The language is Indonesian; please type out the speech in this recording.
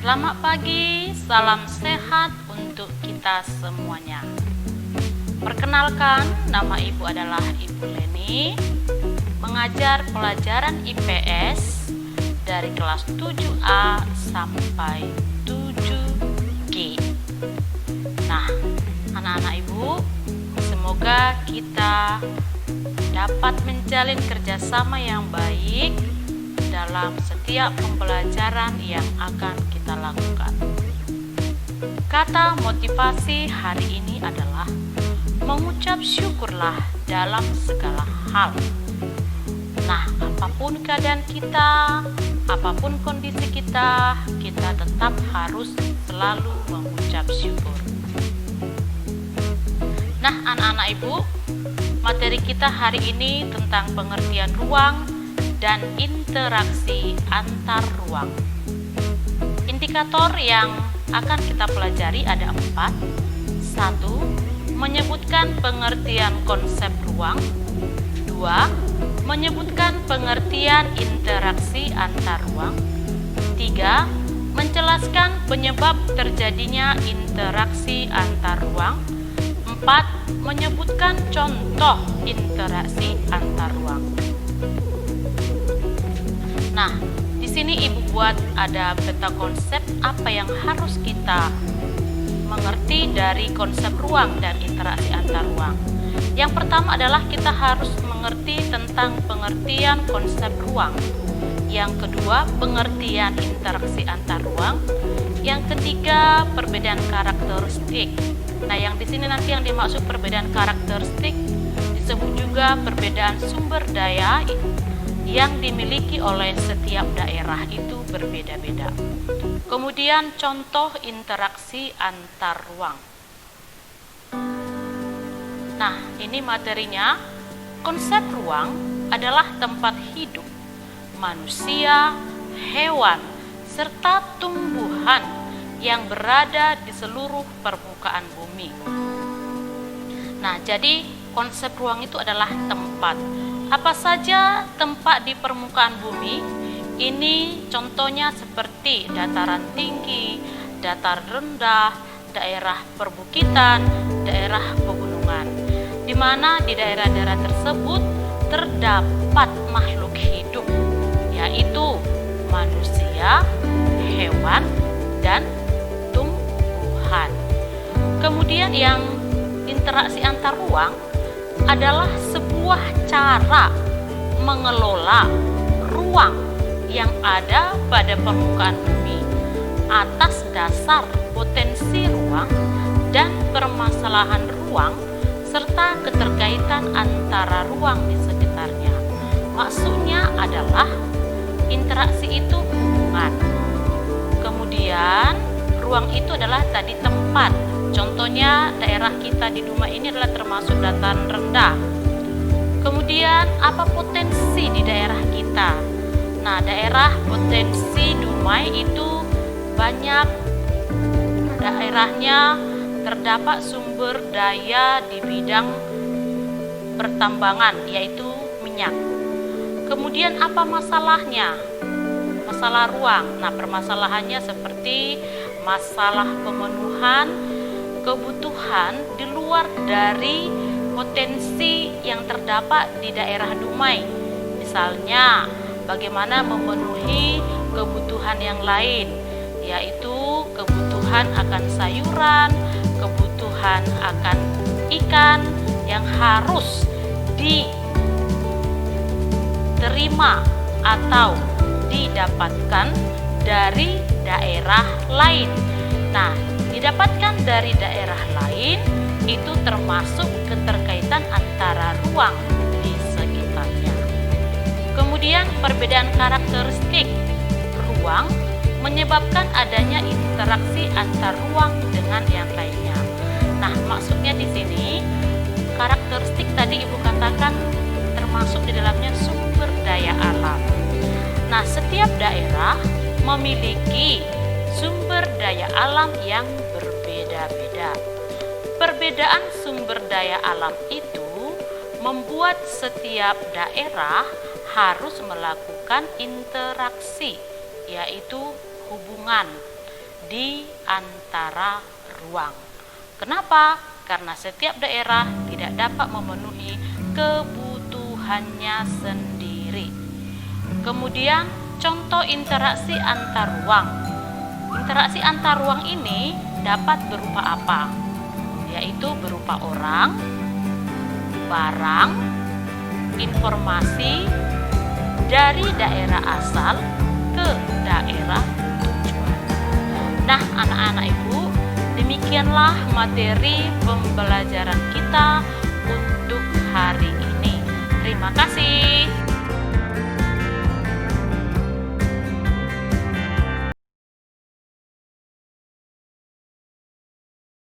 Selamat pagi, salam sehat untuk kita semuanya. Perkenalkan, nama Ibu adalah Ibu Leni, mengajar pelajaran IPS dari kelas 7A sampai 7G. Nah, anak-anak Ibu, semoga kita dapat menjalin kerjasama yang baik dalam setiap pembelajaran yang akan kita lakukan. Kata motivasi hari ini adalah mengucap syukurlah dalam segala hal. Nah, apapun keadaan kita, apapun kondisi kita, kita tetap harus selalu mengucap syukur. Nah, anak-anak Ibu, materi kita hari ini tentang pengertian ruang dan interaksi antar ruang. Indikator yang akan kita pelajari ada 4. 1. Menyebutkan pengertian konsep ruang. 2. Menyebutkan pengertian interaksi antar ruang. 3. Menjelaskan penyebab terjadinya interaksi antar ruang. 4. Menyebutkan contoh interaksi antar ruang. Nah, di sini Ibu buat ada peta konsep apa yang harus kita mengerti dari konsep ruang dan interaksi antar ruang. Yang pertama adalah kita harus mengerti tentang pengertian konsep ruang. Yang kedua, pengertian interaksi antar ruang. Yang ketiga, perbedaan karakteristik. Nah, yang di sini nanti yang dimaksud perbedaan karakteristik disebut juga perbedaan sumber daya yang dimiliki oleh setiap daerah itu berbeda-beda. Kemudian contoh interaksi antar ruang. Nah, ini materinya. Konsep ruang adalah tempat hidup manusia, hewan, serta tumbuhan yang berada di seluruh permukaan bumi. Nah, jadi konsep ruang itu adalah tempat. Apa saja tempat di permukaan bumi? Ini contohnya seperti dataran tinggi, datar rendah, daerah perbukitan, daerah pegunungan, di mana di daerah-daerah tersebut terdapat makhluk hidup, yaitu manusia, hewan, dan tumbuhan. Kemudian yang interaksi antar ruang adalah sebuah cara mengelola ruang yang ada pada permukaan bumi atas dasar potensi ruang dan permasalahan ruang serta keterkaitan antara ruang di sekitarnya. Maksudnya adalah interaksi itu hubungan. Kemudian ruang itu adalah tadi tempat. Contohnya daerah kita di Dumai ini adalah termasuk dataran rendah. Kemudian apa potensi di daerah kita? Nah, daerah potensi Dumai itu banyak daerahnya terdapat sumber daya di bidang pertambangan, yaitu minyak. Kemudian apa masalahnya? Masalah ruang. Nah, permasalahannya seperti masalah pemenuhan kebutuhan di luar dari potensi yang terdapat di daerah Dumai. Misalnya, bagaimana memenuhi kebutuhan yang lain, yaitu kebutuhan akan sayuran, kebutuhan akan ikan yang harus diterima atau didapatkan dari daerah lain. Nah, didapatkan dari daerah lain itu termasuk keterkaitan antara ruang di sekitarnya. Kemudian perbedaan karakteristik ruang menyebabkan adanya interaksi antar ruang dengan yang lainnya. Nah, maksudnya di sini karakteristik tadi Ibu katakan termasuk di dalamnya sumber daya alam. Nah, setiap daerah memiliki sumber daya alam yang berbeda-beda. Perbedaan sumber daya alam itu membuat setiap daerah harus melakukan interaksi, yaitu hubungan di antara ruang. Kenapa? Karena setiap daerah tidak dapat memenuhi kebutuhannya sendiri. Kemudian contoh interaksi antar ruang. Interaksi antar ruang ini dapat berupa apa? Yaitu berupa orang, barang, informasi dari daerah asal ke daerah tujuan. Nah, anak-anak Ibu, demikianlah materi pembelajaran kita untuk hari ini. Terima kasih.